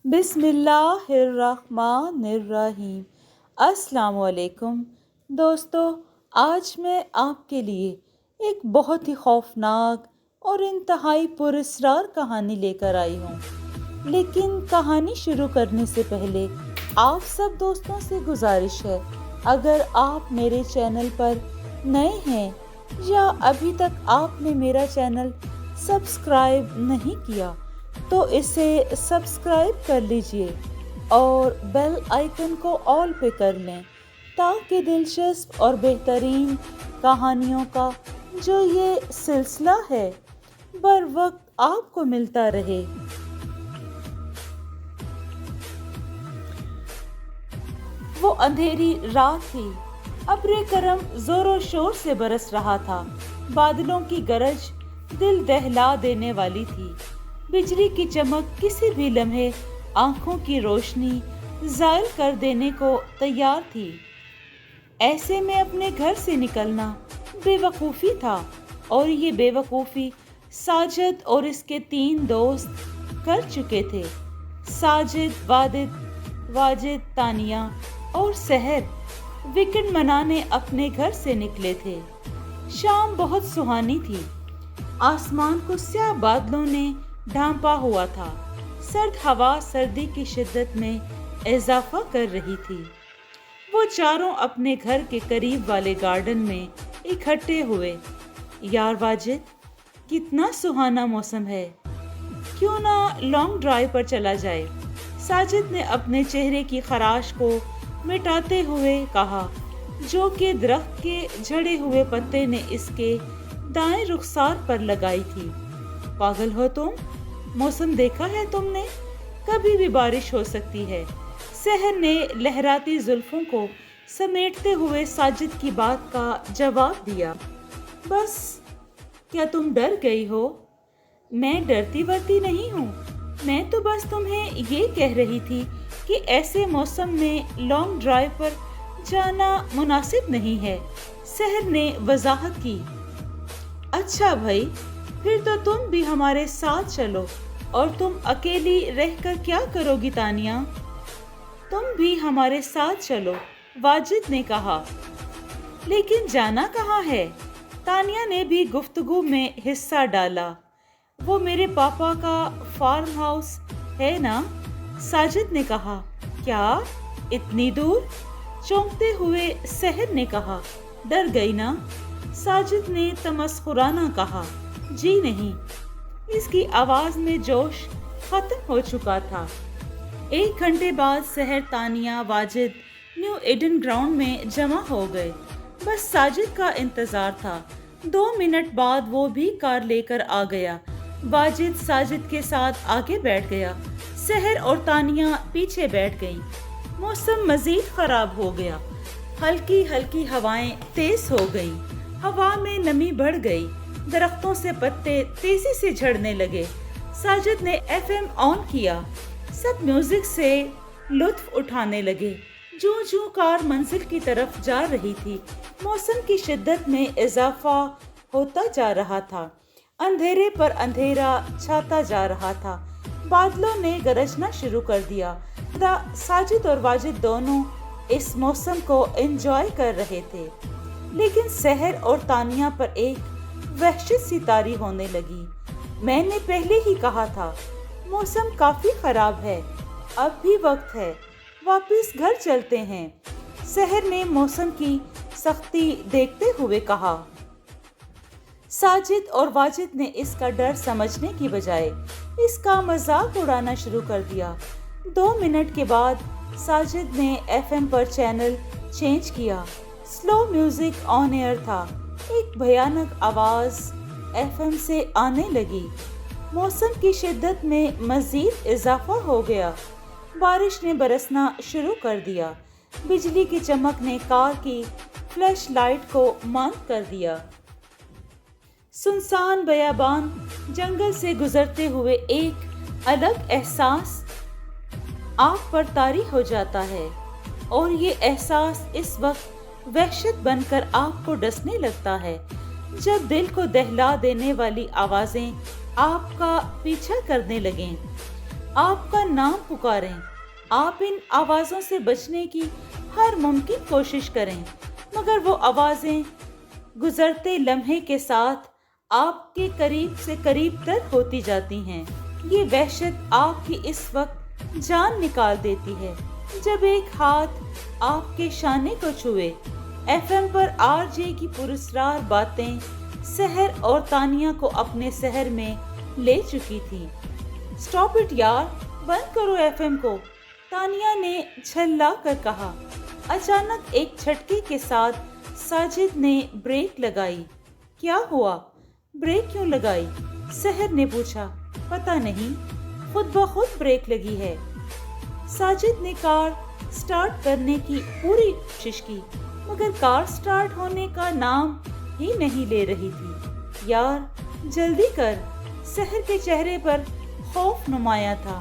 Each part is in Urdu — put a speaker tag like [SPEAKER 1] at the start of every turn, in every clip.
[SPEAKER 1] بسم اللہ الرحمن الرحیم۔ السلام علیکم دوستو، آج میں آپ کے لیے ایک بہت ہی خوفناک اور انتہائی پراسرار کہانی لے کر آئی ہوں۔ لیکن کہانی شروع کرنے سے پہلے آپ سب دوستوں سے گزارش ہے، اگر آپ میرے چینل پر نئے ہیں یا ابھی تک آپ نے میرا چینل سبسکرائب نہیں کیا تو اسے سبسکرائب کر لیجئے اور بیل آئیکن کو آل پہ کر لیں تاکہ دلچسپ اور بہترین کہانیوں کا جو یہ سلسلہ ہے بر وقت آپ کو ملتا رہے۔ وہ اندھیری رات تھی، ابر کرم زور و شور سے برس رہا تھا، بادلوں کی گرج دل دہلا دینے والی تھی، بجلی کی چمک کسی بھی لمحے آنکھوں کی روشنی زائل کر دینے کو تیار تھی۔ ایسے میں اپنے گھر سے نکلنا بے وقوفی تھا، اور یہ بے وقوفی ساجد اور اس کے 3 دوست کر چکے تھے۔ ساجد، واجد، تانیہ اور سحر ویکنڈ منانے اپنے گھر سے نکلے تھے۔ شام بہت سہانی تھی، آسمان کو سیاہ بادلوں نے ڈھانپا ہوا تھا، سرد ہوا سردی کی شدت میں اضافہ کر رہی تھی۔ وہ چاروں اپنے گھر کے قریب والے گارڈن میں اکٹھے ہوئے۔ یار واجد، کتنا سہانا موسم ہے، کیوں نہ لانگ ڈرائیو پر چلا جائے؟ ساجد نے اپنے چہرے کی خراش کو مٹاتے ہوئے کہا، جو کہ درخت کے جھڑے ہوئے پتے نے اس کے دائیں رخسار پر لگائی تھی۔ پاگل ہو تم؟ موسم دیکھا ہے تم نے؟ کبھی بھی بارش ہو سکتی ہے۔ سحر نے لہراتی زلفوں کو سمیٹتے ہوئے ساجد کی بات کا جواب دیا۔ بس کیا تم ڈر گئی ہو؟ میں ڈرتی ورتی نہیں ہوں، میں تو بس تمہیں یہ کہہ رہی تھی کہ ایسے موسم میں لانگ ڈرائیو پر جانا مناسب نہیں ہے، سحر نے وضاحت کی۔ اچھا بھائی، پھر تو تم بھی ہمارے ساتھ چلو، اور تم اکیلی رہ کر کیا کرو گی تانیہ؟ تم بھی ہمارے ساتھ چلو، واجد نے کہا۔ لیکن جانا کہاں ہے؟ تانیہ نے بھی گفتگو میں حصہ ڈالا۔ وہ میرے پاپا کا فارم ہاؤس ہے نا؟ ساجد نے کہا۔ کیا اتنی دور؟ چونکتے ہوئے سحر نے کہا۔ ڈر گئی نا؟ ساجد نے تمسخرانہ کہا۔ جی نہیں۔ اس کی آواز میں جوش ختم ہو چکا تھا۔ 1 گھنٹے بعد Sahar, Tania, Wajid New Eden ground میں جمع ہو گئے۔ بس ساجد کا انتظار تھا۔ 2 منٹ بعد وہ بھی کار لے کر آ گیا۔ واجد ساجد کے ساتھ آگے بیٹھ گیا، سحر اور تانیہ پیچھے بیٹھ گئیں۔ موسم مزید خراب ہو گیا، ہلکی ہلکی ہوائیں تیز ہو گئیں، ہوا میں نمی بڑھ گئی، درختوں سے پتے تیزی سے جھڑنے لگے۔ ساجد نے FM آن کیا، سب میوزک سے لطف اٹھانے لگے۔ جوں جوں کار منزل کی طرف جا رہی تھی، موسم کی شدت میں اضافہ ہوتا جا رہا تھا، اندھیرے پر اندھیرا چھاتا جا رہا تھا، بادلوں نے گرجنا شروع کر دیا۔ ساجد اور واجد دونوں اس موسم کو انجوائے کر رہے تھے، لیکن سحر اور تانیہ پر ایک وحشت سی طاری ہونے لگی۔ میں نے پہلے ہی کہا تھا، موسم کافی خراب ہے، اب بھی وقت ہے، واپس گھر چلتے ہیں، سحر نے موسم کی سختی دیکھتے ہوئے کہا۔ ساجد اور واجد نے اس کا ڈر سمجھنے کی بجائے اس کا مذاق اڑانا شروع کر دیا۔ 2 منٹ کے بعد ساجد نے FM پر چینل چینج کیا۔ سلو میوزک آن ایئر تھا۔ ایک بھیانک آواز FM سے آنے لگی۔ موسم کی شدت میں مزید اضافہ ہو گیا، بارش نے برسنا شروع کر دیا، بجلی کی چمک نے کار کی فلیش لائٹ کو ماند کر دیا۔ سنسان بیابان جنگل سے گزرتے ہوئے ایک الگ احساس آپ پر طاری ہو جاتا ہے، اور یہ احساس اس وقت وحشت بن کر آپ کو ڈسنے لگتا ہے جب دل کو دہلا دینے والی آوازیں آپ کا پیچھا کرنے لگیں۔ آپ کا نام پکاریں، آپ ان آوازوں سے بچنے کی ہر ممکن کوشش کریں، مگر وہ آوازیں گزرتے لمحے کے ساتھ آپ کے قریب سے قریب تر ہوتی جاتی ہیں۔ یہ وحشت آپ کی اس وقت جان نکال دیتی ہے جب ایک ہاتھ آپ کے شانے کو چھوئے۔ ایف ایم پر آر جے کی پراسرار باتیں سحر اور تانیہ کو اپنے سحر میں لے چکی تھی۔ اسٹاپ اٹ یار، بند کرو ایف ایم کو، تانیہ نے جھلا کر کہا۔ اچانک ایک جھٹکے کے ساتھ ساجد نے بریک لگائی۔ کیا ہوا؟ بریک کیوں لگائی؟ سحر نے پوچھا۔ پتہ نہیں، خود بخود بریک لگی ہے۔ ساجد نے کار سٹارٹ کرنے کی پوری کوشش کی، مگر کار سٹارٹ ہونے کا نام ہی نہیں لے رہی تھی۔ یار جلدی کر، سحر کے چہرے پر خوف نمایاں تھا۔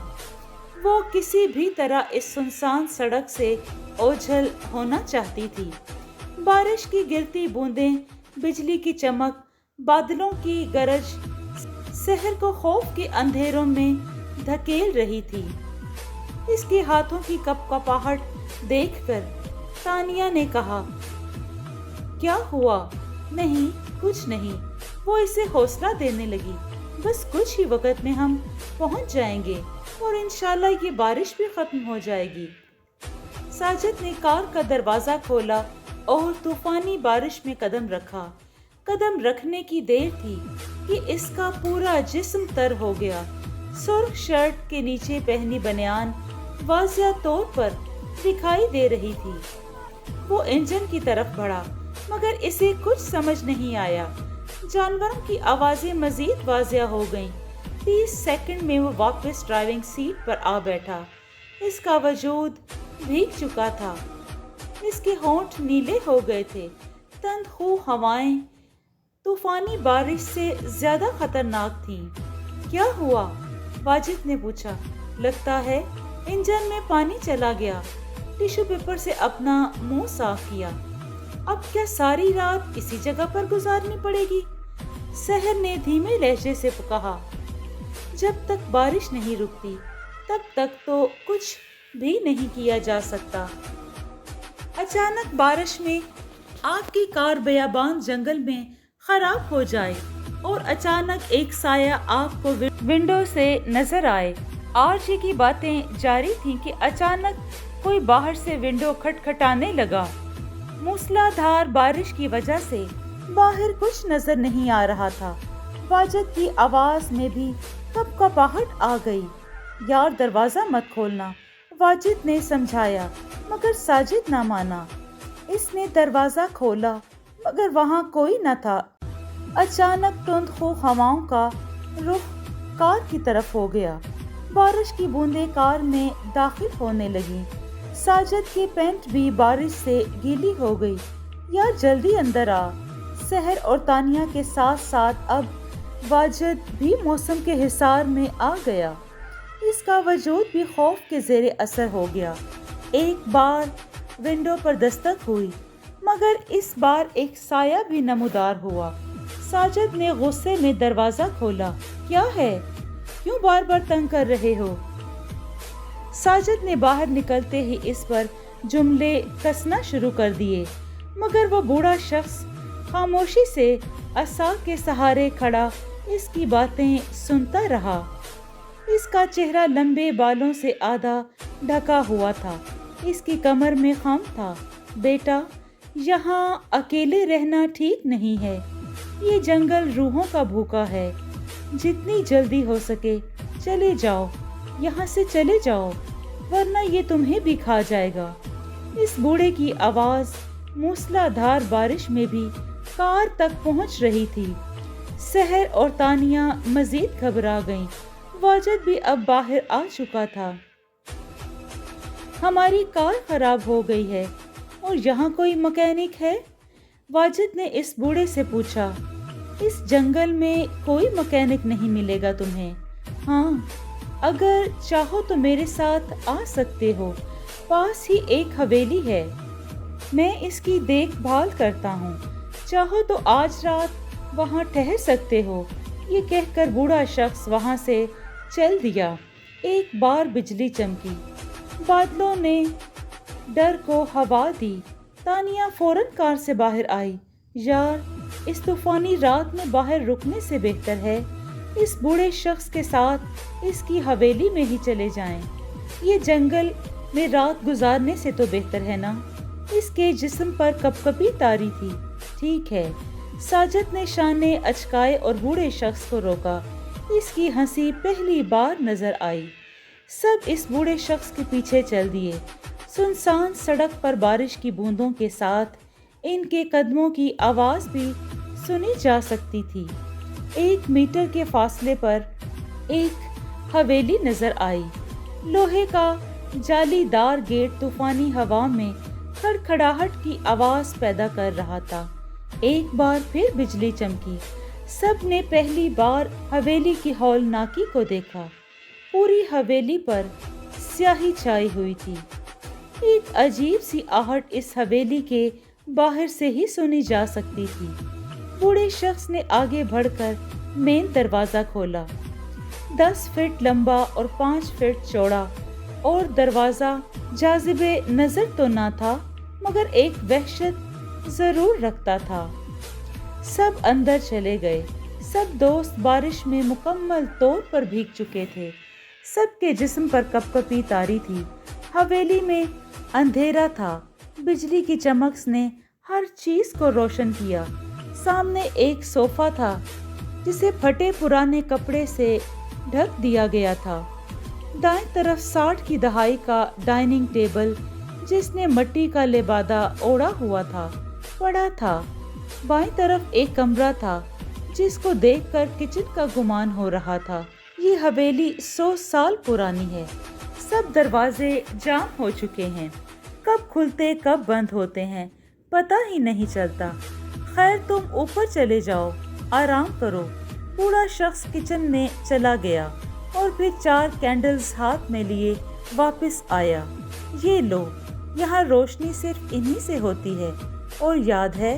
[SPEAKER 1] وہ کسی بھی طرح اس سنسان سڑک سے اوجھل ہونا چاہتی تھی۔ بارش کی گرتی بوندیں، بجلی کی چمک، بادلوں کی گرج سحر کو خوف کے اندھیروں میں دھکیل رہی تھی۔ اس کے ہاتھوں کی کپ کپاہٹ دیکھ کر تانیہ نے کہا، کیا ہوا؟ نہیں کچھ نہیں، وہ اسے حوصلہ دینے لگی۔ بس کچھ ہی وقت میں ہم پہنچ جائیں گے اور انشاءاللہ یہ بارش بھی ختم ہو جائے گی۔ ساجد نے کار کا دروازہ کھولا اور طوفانی بارش میں قدم رکھا۔ قدم رکھنے کی دیر تھی کہ اس کا پورا جسم تر ہو گیا۔ سرخ شرٹ کے نیچے پہنی بنیان واضح طور پر دکھائی دے رہی تھی۔ وہ انجن کی طرف بڑھا، مگر اسے کچھ سمجھ نہیں آیا۔ جانوروں کی آوازیں مزید واضح ہو گئیں۔ 30 سیکنڈ میں وہ واپس ڈرائیونگ سیٹ پر آ بیٹھا۔ اس کا وجود بھیگ چکا تھا، اس کے ہونٹ نیلے ہو گئے تھے۔ تند خو ہوائیں طوفانی بارش سے زیادہ خطرناک تھیں۔ کیا ہوا؟ واجد نے پوچھا۔ لگتا ہے انجن میں پانی چلا گیا۔ ٹیشو پیپر سے اپنا منہ صاف کیا۔ اب کیا ساری رات اسی جگہ پر گزارنی پڑے گی؟ سحر نے دھیمے لہجے سے کہا۔ جب تک بارش نہیں رکتی تب تک تو کچھ بھی نہیں کیا جا سکتا۔ اچانک بارش میں آپ کی کار بیابان جنگل میں خراب ہو جائے اور اچانک ایک سایہ آپ کو ونڈو سے نظر آئے۔ آر جے کی باتیں جاری تھیں کہ اچانک کوئی باہر سے ونڈو کھٹکھٹانے لگا۔ موسلا دھار بارش کی وجہ سے باہر کچھ نظر نہیں آ رہا تھا۔ واجد کی آواز میں بھی کپ کپاہٹ آ گئی۔ یار دروازہ مت کھولنا، واجد نے سمجھایا، مگر ساجد نہ مانا۔ اس نے دروازہ کھولا مگر وہاں کوئی نہ تھا۔ اچانک تند خو ہواؤں کا رخ کار کی طرف ہو گیا۔ بارش کی بوندیں کار میں داخل ہونے لگیں۔ ساجد کی پینٹ بھی بارش سے گیلی ہو گئی۔ یار جلدی اندر آ۔ سحر اور تانیہ کے ساتھ ساتھ اب واجد بھی موسم کے حصار میں آ گیا۔ اس کا وجود بھی خوف کے زیر اثر ہو گیا۔ ایک بار ونڈو پر دستک ہوئی، مگر اس بار ایک سایہ بھی نمودار ہوا۔ ساجد نے غصے میں دروازہ کھولا۔ کیا ہے؟ کیوں بار بار تنگ کر رہے ہو؟ ساجد نے باہر نکلتے ہی اس پر جملے کسنا شروع کر دیے، مگر وہ بوڑھا شخص خاموشی سے عصا کے سہارے کھڑا اس کی باتیں سنتا رہا۔ اس کا چہرہ لمبے بالوں سے آدھا ڈھکا ہوا تھا، اس کی کمر میں خم تھا۔ بیٹا، یہاں اکیلے رہنا ٹھیک نہیں ہے۔ یہ جنگل روحوں کا بھوکا ہے۔ جتنی جلدی ہو سکے چلے جاؤ، یہاں سے چلے جاؤ، ورنہ یہ تمہیں بھی کھا جائے گا۔ اس بوڑھے کی آواز موسلا دھار بارش میں بھی کار تک پہنچ رہی تھی۔ سحر اور تانیہ مزید گھبرا گئیں۔ واجد بھی اب باہر آ چکا تھا۔ ہماری کار خراب ہو گئی ہے اور یہاں کوئی مکینک ہے؟ واجد نے اس بوڑھے سے پوچھا۔ اس جنگل میں کوئی مکینک نہیں ملے گا تمہیں۔ ہاں، اگر چاہو تو میرے ساتھ آ سکتے ہو، پاس ہی ایک حویلی ہے، میں اس کی دیکھ بھال کرتا ہوں، چاہو تو آج رات وہاں ٹھہر سکتے ہو۔ یہ کہہ کر بوڑھا شخص وہاں سے چل دیا۔ ایک بار بجلی چمکی، بادلوں نے ڈر کو ہوا دی۔ تانیہ فوراً کار سے باہر آئی۔ یار، اس طوفانی رات میں باہر رکنے سے بہتر ہے اس بوڑھے شخص کے ساتھ اس کی حویلی میں ہی چلے جائیں۔ یہ جنگل میں رات گزارنے سے تو بہتر ہے نا؟ اس کے جسم پر کپکپی طاری تھی۔ ٹھیک ہے، ساجد نے شانے اچکائے اور بوڑھے شخص کو روکا۔ اس کی ہنسی پہلی بار نظر آئی۔ سب اس بوڑھے شخص کے پیچھے چل دیے۔ سنسان سڑک پر بارش کی بوندوں کے ساتھ ان کے قدموں کی آواز بھی سنی جا سکتی تھی۔ 1 میٹر کے فاصلے پر ایک حویلی نظر آئی۔ لوہے کا جالی دار گیٹ طوفانی ہوا میں کھڑکھڑاہٹ کی آواز پیدا کر رہا تھا۔ ایک بار پھر بجلی چمکی۔ سب نے پہلی بار حویلی کی ہولناکی کو دیکھا۔ پوری حویلی پر سیاہی چھائی ہوئی تھی۔ ایک عجیب سی آہٹ اس حویلی کے باہر سے ہی سنی جا سکتی تھی۔ بوڑھے شخص نے آگے بڑھ کر مین دروازہ کھولا۔ 10 فٹ لمبا اور 5 فٹ چوڑا، اور دروازہ جاذب نظر تو نہ تھا مگر ایک وحشت ضرور رکھتا تھا۔ سب اندر چلے گئے۔ سب دوست بارش میں مکمل طور پر بھیگ چکے تھے۔ سب کے جسم پر کپکپی طاری تھی۔ حویلی میں اندھیرا تھا۔ بجلی کی چمک نے ہر چیز کو روشن کیا۔ سامنے ایک صوفہ تھا جسے پھٹے پرانے کپڑے سے ڈھک دیا گیا تھا۔ دائیں طرف 60 کی دہائی کا ڈائننگ ٹیبل جس نے مٹی کا لبادہ اوڑھا ہوا تھا پڑا تھا۔ بائیں طرف ایک کمرہ تھا جس کو دیکھ کر کچن کا گمان ہو رہا تھا۔ یہ حویلی 100 سال پرانی ہے۔ سب دروازے جام ہو چکے ہیں۔ کب کھلتے کب بند ہوتے ہیں پتہ ہی نہیں چلتا۔ خیر، تم اوپر چلے جاؤ، آرام کرو۔ بوڑھا شخص کچن میں چلا گیا اور پھر 4 کینڈلز ہاتھ میں لیے واپس آیا۔ یہ لو، یہاں روشنی صرف انہی سے ہوتی ہے، اور یاد ہے،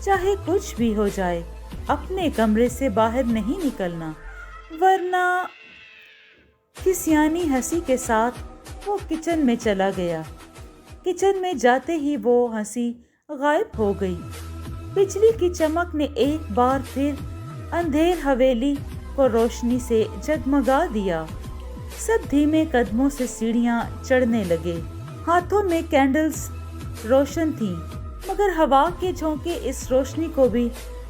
[SPEAKER 1] چاہے کچھ بھی ہو جائے اپنے کمرے سے باہر نہیں نکلنا، ورنہ کسیانی ہنسی کے ساتھ وہ کچن میں چلا گیا۔ کچن میں جاتے ہی وہ ہنسی غائب ہو گئی۔ بجلی کی چمک نے ایک بار پھر اندھیر حویلی کو روشنی سے جگمگا دیا۔ سب دھیمے قدموں سے سیڑھیاں چڑھنے لگے۔ ہاتھوں میں کینڈلز روشن تھیں مگر ہوا کے جھونکے اس روشنی کو بھی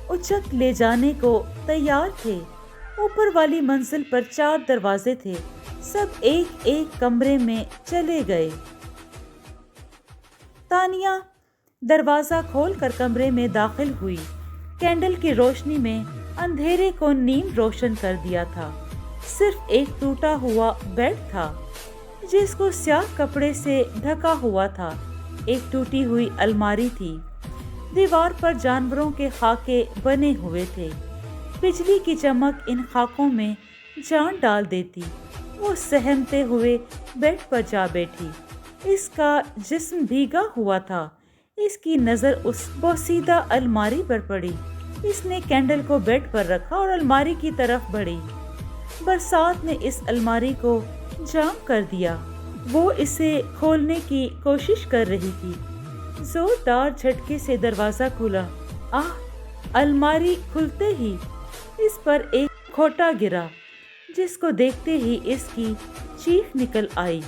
[SPEAKER 1] اچک لے جانے کو تیار تھے۔ اوپر والی منزل پر 4 دروازے تھے۔ سب ایک ایک کمرے میں چلے گئے۔ تانیہ دروازہ کھول کر کمرے میں داخل ہوئی۔ کینڈل کی روشنی میں اندھیرے کو نیم روشن کر دیا تھا۔ صرف ایک ٹوٹا ہوا بیڈ تھا جس کو سیاہ کپڑے سے ڈھکا ہوا تھا۔ ایک ٹوٹی ہوئی الماری تھی۔ دیوار پر جانوروں کے خاکے بنے ہوئے تھے۔ بجلی کی چمک ان خاکوں میں جان ڈال دیتی۔ وہ سہمتے ہوئے بیڈ پر جا بیٹھی۔ اس کا جسم بھیگا ہوا تھا۔ اس کی نظر اس بوسیدہ الماری پر پڑی۔ اس نے کینڈل کو بیڈ پر رکھا اور الماری کی طرف بڑھی۔ برسات نے اس الماری کو جام کر دیا۔ وہ اسے کھولنے کی کوشش کر رہی تھی۔ زوردار جھٹکے سے دروازہ کھلا۔ الماری کھلتے ہی اس پر ایک کھوٹا گرا جس کو دیکھتے ہی اس کی چیخ نکل آئی۔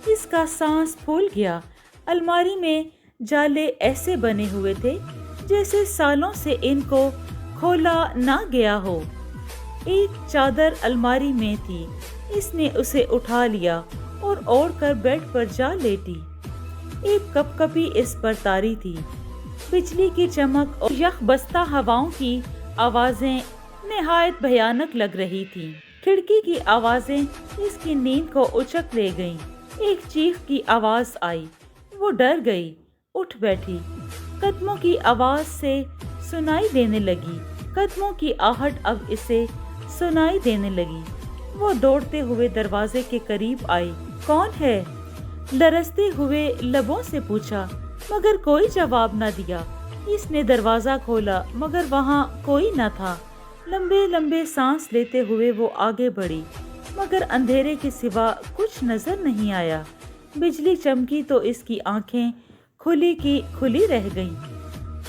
[SPEAKER 1] اس کا سانس پھول گیا۔ الماری میں جالے ایسے بنے ہوئے تھے جیسے سالوں سے ان کو کھولا نہ گیا ہو۔ ایک چادر الماری میں تھی۔ اس نے اسے اٹھا لیا اور اوڑھ کر بیڈ پر جا لیٹی۔ ایک کپکپی اس پر طاری تھی۔ بجلی کی چمک اور یخ بستہ ہواؤں کی آوازیں نہایت بھیانک لگ رہی تھیں۔ کھڑکی کی آوازیں اس کی نیند کو اچک لے گئیں۔ ایک چیخ کی آواز آئی۔ وہ ڈر گئی، اٹھ بیٹھی۔ قدموں کی آواز سے سنائی دینے لگی۔ قدموں کی آہٹ اب اسے سنائی دینے لگی۔ وہ دوڑتے ہوئے دروازے کے قریب آئی۔ کون ہے؟ لرزتے ہوئے لبوں سے پوچھا مگر کوئی جواب نہ دیا۔ اس نے دروازہ کھولا مگر وہاں کوئی نہ تھا۔ لمبے لمبے سانس لیتے ہوئے وہ آگے بڑھی۔ مگر اندھیرے کے سوا کچھ نظر نہیں آیا۔ بجلی چمکی تو اس کی آنکھیں کھلی کی کھلی رہ گئیں۔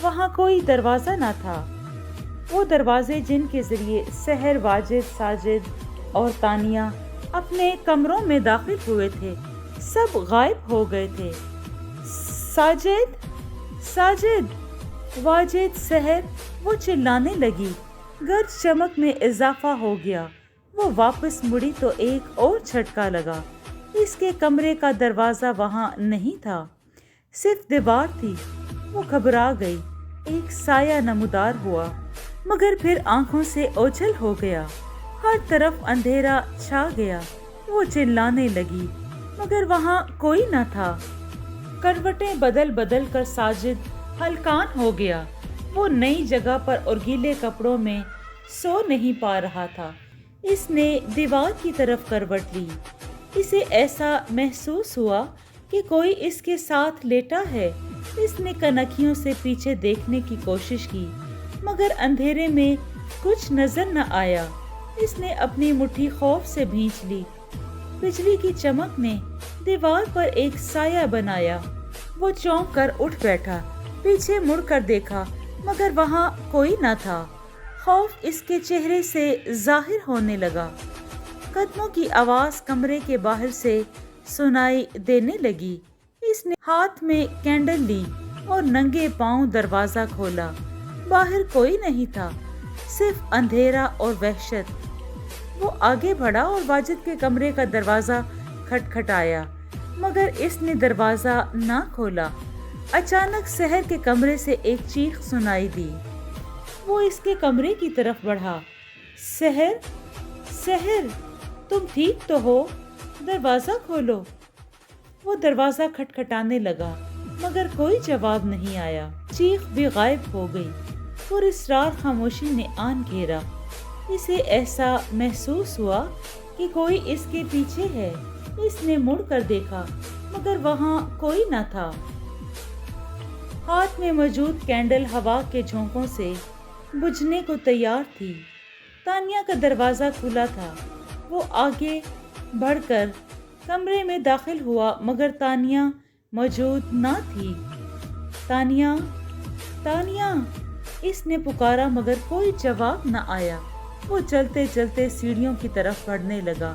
[SPEAKER 1] وہاں کوئی دروازہ نہ تھا۔ وہ دروازے جن کے ذریعے سحر، واجد، ساجد اور تانیہ اپنے کمروں میں داخل ہوئے تھے، سب غائب ہو گئے تھے۔ ساجد، ساجد، واجد، سحر، وہ چلانے لگی۔ گرج چمک میں اضافہ ہو گیا۔ وہ واپس مڑی تو ایک اور جھٹکا لگا۔ اس کے کمرے کا دروازہ وہاں نہیں تھا، صرف دیوار تھی۔ وہ گھبرا گئی۔ ایک سایہ نمودار ہوا، مگر پھر آنکھوں سے اوجھل ہو گیا۔ ہر طرف اندھیرا چھا گیا۔ وہ چلانے لگی، مگر وہاں کوئی نہ تھا۔ کروٹیں بدل بدل کر ساجد ہلکان ہو گیا۔ وہ نئی جگہ پر اور گیلے کپڑوں میں سو نہیں پا رہا تھا۔ اس نے دیوار کی طرف کروٹ لی۔ اسے ایسا محسوس ہوا کہ کوئی اس کے ساتھ لیٹا ہے۔ اس نے کنکھیوں سے پیچھے دیکھنے کی کوشش کی، مگر اندھیرے میں کچھ نظر نہ آیا۔ اس نے اپنی مٹھی خوف سے بھینچ لی۔ بجلی کی چمک نے دیوار پر ایک سایہ بنایا۔ وہ چونک کر اٹھ بیٹھا، پیچھے مڑ کر دیکھا، مگر وہاں کوئی نہ تھا۔ خوف اس کے چہرے سے ظاہر ہونے لگا۔ قدموں کی آواز کمرے کے باہر سے سنائی دینے لگی۔ اس نے ہاتھ میں کینڈل لی اور ننگے پاؤں دروازہ کھولا۔ باہر کوئی نہیں تھا، صرف اندھیرا اور وحشت۔ وہ آگے بڑھا اور واجد کے کمرے کا دروازہ کھٹکھٹایا، مگر اس نے دروازہ نہ کھولا۔ اچانک سحر کے کمرے سے ایک چیخ سنائی دی۔ وہ اس کے کمرے کی طرف بڑھا۔ سحر، سحر، تم ٹھیک تو ہو؟ دروازہ کھولو۔ وہ دروازہ کھٹکھٹانے لگا، مگر کوئی جواب نہیں آیا۔ چیخ بھی غائب ہو گئی۔ پر اسرار خاموشی نے آن گھیرا۔ اسے ایسا محسوس ہوا کہ کوئی اس کے پیچھے ہے۔ اس نے مڑ کر دیکھا، مگر وہاں کوئی نہ تھا۔ ہاتھ میں موجود کینڈل ہوا کے جھونکوں سے بجھنے کو تیار تھی۔ تانیہ کا دروازہ کھلا تھا۔ وہ آگے بڑھ کر کمرے میں داخل ہوا، مگر تانیہ موجود نہ تھی۔ تانیہ، تانیہ، اس نے پکارا، مگر کوئی جواب نہ آیا۔ وہ چلتے چلتے سیڑھیوں کی طرف بڑھنے لگا۔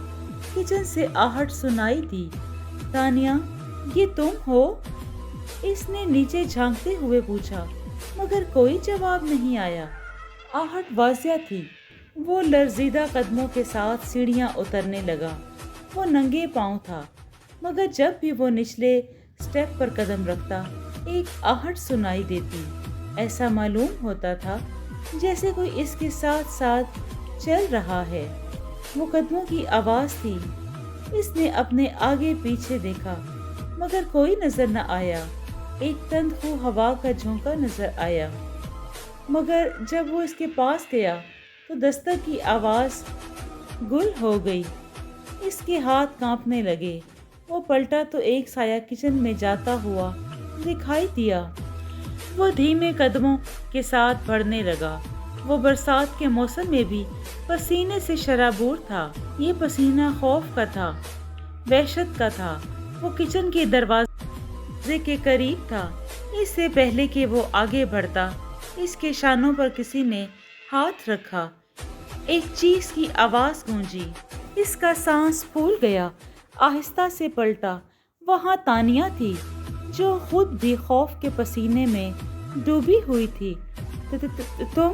[SPEAKER 1] کچن سے آہٹ سنائی دی۔ تانیہ، یہ تم ہو؟ اس نے نیچے جھانکتے ہوئے پوچھا، مگر کوئی جواب نہیں آیا۔ آہٹ واضح تھی۔ وہ لرزیدہ قدموں کے ساتھ سیڑھیاں اترنے لگا۔ وہ ننگے پاؤں تھا، مگر جب بھی وہ نچلے سٹیپ پر قدم رکھتا، ایک آہٹ سنائی دیتی۔ ایسا معلوم ہوتا تھا جیسے کوئی اس کے ساتھ ساتھ چل رہا ہے۔ وہ قدموں کی آواز تھی۔ اس نے اپنے آگے پیچھے دیکھا، مگر کوئی نظر نہ آیا۔ ایک تند خو ہوا کا جھونکا نظر آیا، مگر جب وہ اس کے پاس گیا تو دستک کی آواز گل ہو گئی۔ اس کے ہاتھ کانپنے لگے۔ وہ پلٹا تو ایک سایہ کچن میں جاتا ہوا دکھائی دیا۔ وہ دھیمے قدموں کے ساتھ بڑھنے لگا۔ وہ برسات کے موسم میں بھی پسینے سے شرابور تھا۔ یہ پسینہ خوف کا تھا، وحشت کا تھا۔ وہ کچن کے دروازے کے قریب تھا۔ اس سے پہلے کہ وہ آگے بڑھتا، اس کے شانوں پر کسی نے ہاتھ رکھا۔ ایک چیخ کی آواز گونجی۔ اس کا سانس پھول گیا۔ آہستہ سے پلٹا۔ وہاں تانیہ تھی، جو خود بھی خوف کے پسینے میں ڈوبی ہوئی تھی۔ تم؟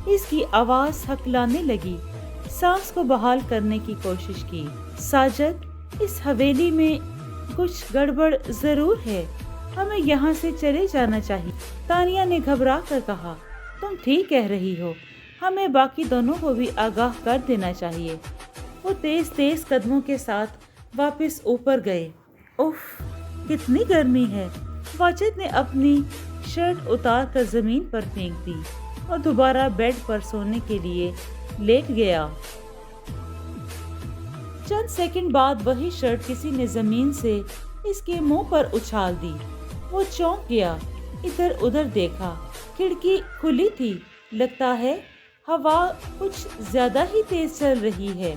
[SPEAKER 1] اس کی آواز ہکلانے لگی۔ سانس کو بحال کرنے کی کوشش کی۔ ساجد، اس حویلی میں کچھ گڑبڑ ضرور ہے۔ ہمیں یہاں سے چلے جانا چاہیے۔ تانیہ نے گھبرا کر کہا۔ تم ٹھیک کہہ رہی ہو، ہمیں باقی دونوں کو بھی آگاہ کر دینا چاہیے۔ وہ تیز تیز قدموں کے ساتھ واپس اوپر گئے۔ اف، کتنی گرمی ہے۔ واجد نے اپنی شرٹ اتار کر زمین پر پھینک دی اور دوبارہ بیڈ پر سونے کے لیے لیٹ گیا۔ چند سیکنڈ بعد وہی شرٹ کسی نے زمین سے اس کے منہ پر اچھال دی۔ وہ چونک گیا، ادھر ادھر دیکھا۔ کھڑکی کھلی تھی۔ لگتا ہے ہوا کچھ زیادہ ہی تیز چل رہی ہے۔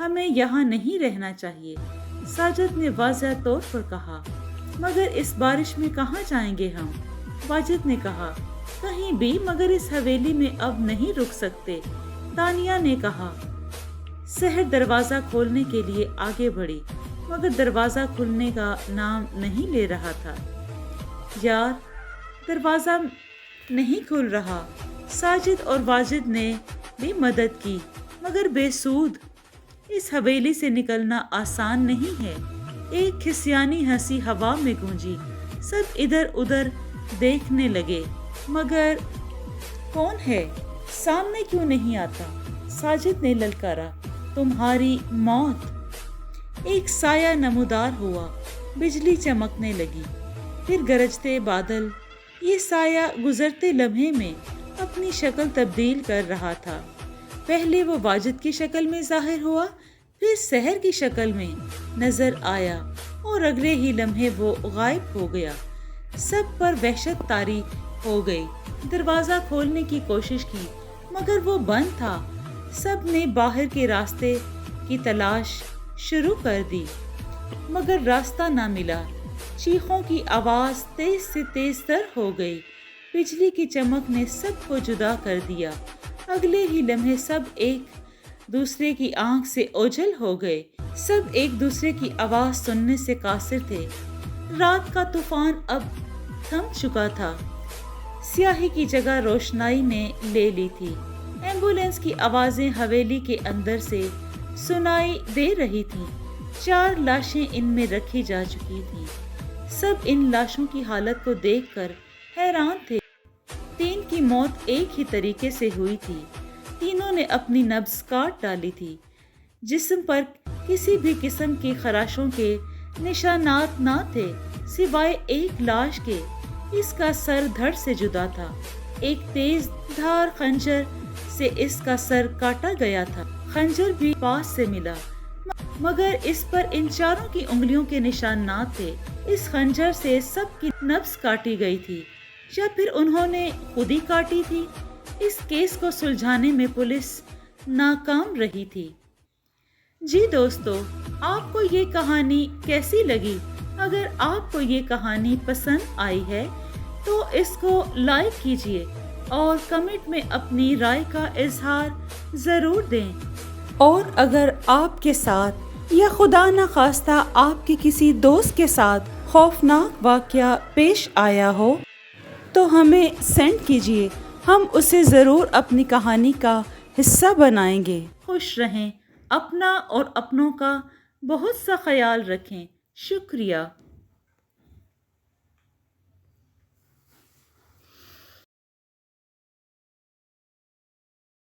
[SPEAKER 1] ہمیں یہاں نہیں رہنا چاہیے، ساجد نے واضح طور پر کہا۔ مگر اس بارش میں کہاں جائیں گے ہم؟ واجد نے کہا۔ کہیں بھی، مگر اس حویلی میں اب نہیں رک سکتے، تانیہ نے کہا۔ سحر دروازہ کھولنے کے لیے آگے بڑھی، مگر دروازہ کھلنے کا نام نہیں لے رہا تھا۔ یار، دروازہ نہیں کھل رہا۔ ساجد اور واجد نے بھی مدد کی، مگر بے سود۔ اس حویلی سے نکلنا آسان نہیں ہے۔ ایک کھسیانی ہنسی ہوا میں گونجی۔ سب ادھر ادھر دیکھنے لگے، مگر کون ہے؟ سامنے کیوں نہیں آتا؟ ساجد نے للکارا۔ تمہاری موت۔ ایک سایہ نمودار ہوا، بجلی چمکنے لگی، پھر گرجتے بادل۔ یہ سایہ گزرتے لمحے میں اپنی شکل تبدیل کر رہا تھا۔ پہلے وہ واجد کی شکل میں ظاہر ہوا، پھر سحر کی شکل میں نظر آیا، اور اگلے ہی لمحے وہ غائب ہو گیا۔ سب پر وحشت طاری ہو گئی۔ دروازہ کھولنے کی کوشش کی، مگر وہ بند تھا۔ سب نے باہر کے راستے کی تلاش شروع کر دی، مگر راستہ نہ ملا۔ چیخوں کی آواز تیز سے تیز تر ہو گئی۔ بجلی کی چمک نے سب کو جدا کر دیا۔ اگلے ہی لمحے سب ایک دوسرے کی آنکھ سے اوجھل ہو گئے۔ سب ایک دوسرے کی آواز سننے سے قاصر تھے۔ رات کا طوفان اب تھم چکا تھا۔ سیاہی کی جگہ روشنائی نے لے لی تھی۔ ایمبولینس کی آوازیں حویلی کے اندر سے سنائی دے رہی تھیں۔ 4 لاشیں ان میں رکھی جا چکی تھیں۔ سب ان لاشوں کی حالت کو دیکھ کر حیران تھے۔ 3 کی موت ایک ہی طریقے سے ہوئی تھی۔ تینوں نے اپنی نبض کاٹ ڈالی تھی۔ جسم پر کسی بھی قسم کی خراشوں کے نشانات نہ تھے، سوائے ایک لاش کے۔ اس کا سر دھڑ سے جدا تھا۔ ایک تیز دھار خنجر سے اس کا سر کاٹا گیا تھا۔ خنجر بھی پاس سے ملا، مگر اس پر ان 4 کی انگلیوں کے نشانات تھے۔ اس خنجر سے سب کی نبض کاٹی گئی تھی، یا پھر انہوں نے خود ہی کاٹی تھی۔ اس کیس کو سلجھانے میں پولیس ناکام رہی تھی۔ جی دوستو، آپ کو یہ کہانی کیسی لگی؟ اگر آپ کو یہ کہانی پسند آئی ہے تو اس کو لائک کیجیے اور کمنٹ میں اپنی رائے کا اظہار ضرور دیں۔ اور اگر آپ کے ساتھ یا خدا نخواستہ آپ کے کسی دوست کے ساتھ خوفناک واقعہ پیش آیا ہو تو ہمیں سینڈ کیجیے، ہم اسے ضرور اپنی کہانی کا حصہ بنائیں گے۔ خوش رہیں، اپنا اور اپنوں کا بہت سا خیال رکھیں۔ شکریہ۔